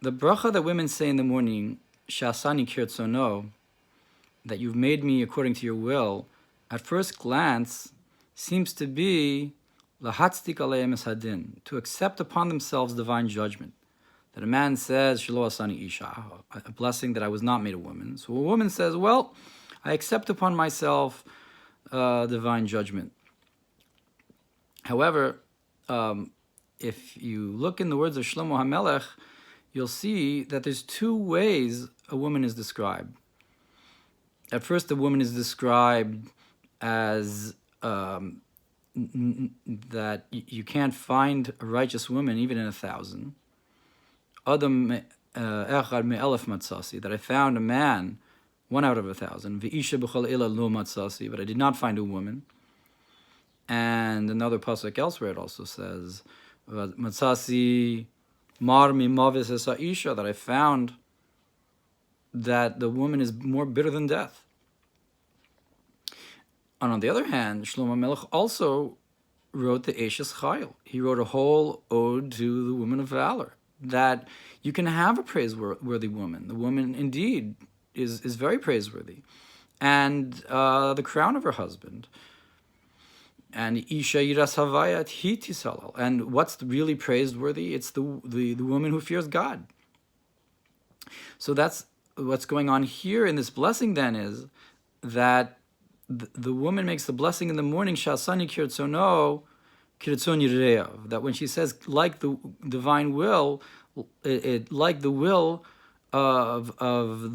the bracha that women say in the morning, שעשני כרצונו, that you've made me according to your will, at first glance seems to be להצדיק עליהם הדין, to accept upon themselves divine judgment. That a man says, שלא עשני אישה, a blessing that I was not made a woman. So a woman says, well, I accept upon myself divine judgment. However, if you look in the words of Shlomo Hamelech, you'll see that there's two ways a woman is described. At first, the woman is described as that you can't find a righteous woman even in 1,000. Adam echad me'elef matzasi, that I found a man, 1 out of 1,000. Ve'isha b'chol ela lo matzasi, but I did not find a woman. And another pasuk elsewhere it also says, matzasi mar mimavis esa'isha, that I found that the woman is more bitter than death. And on the other hand, Shlomo Hamelech also wrote the Eshes Chayil. He wrote a whole ode to the woman of valor, that you can have a praiseworthy woman. The woman indeed is very praiseworthy, and the crown of her husband. And Isha Yiras Havayat Hi Tisalal. And what's really praiseworthy? It's the woman who fears God. So that's what's going on here in this blessing then, is that the woman makes the blessing in the morning, שעשני כרצונו, כרצון יראיו, that when she says, like the divine will, like the will of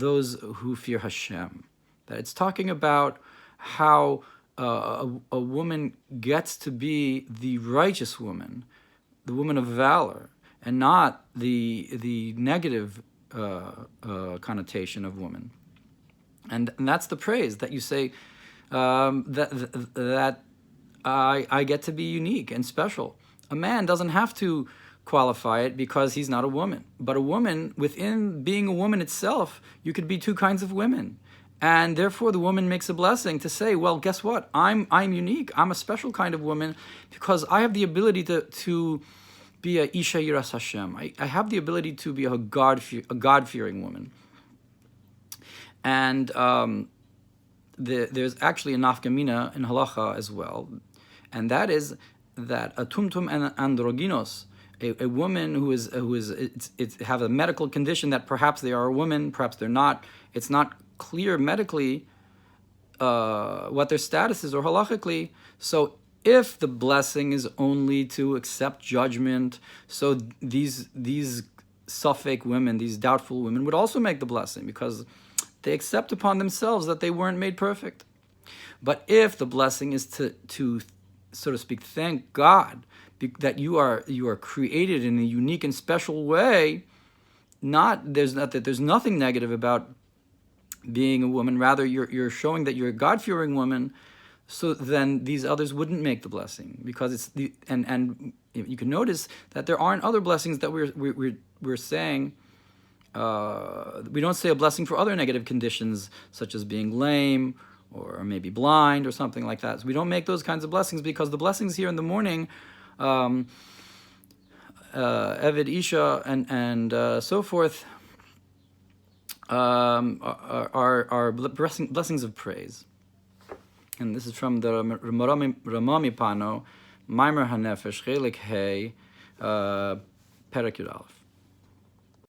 those who fear Hashem. That it's talking about how a woman gets to be the righteous woman, the woman of valor, and not the negative connotation of woman. And that's the praise, that you say, that I get to be unique and special. A man doesn't have to qualify it because he's not a woman. But a woman, within being a woman itself, you could be two kinds of women. And therefore the woman makes a blessing to say, well, guess what? I'm unique. I'm a special kind of woman because I have the ability to be a Isha Yiras Hashem. I have the ability to be a God-fearing woman. And there's actually a nafkamina in halacha as well, and that is that a tumtum and androgynos, a woman who have a medical condition that perhaps they are a woman, perhaps they're not. It's not clear medically what their status is or halachically. So if the blessing is only to accept judgment, so these suffix women, these doubtful women, would also make the blessing because they accept upon themselves that they weren't made perfect. But if the blessing is to so to speak, thank God that you are created in a unique and special way, there's nothing negative about being a woman. Rather, you're showing that you're a God-fearing woman. So then these others wouldn't make the blessing because it's and you can notice that there aren't other blessings that we're saying. We don't say a blessing for other negative conditions, such as being lame or maybe blind or something like that. So we don't make those kinds of blessings because the blessings here in the morning, Eved, Isha, and so forth, are blessings of praise. And this is from the Ramami Pano, Maimer HaNefesh, Chelik Hey, Perek Yud Aleph.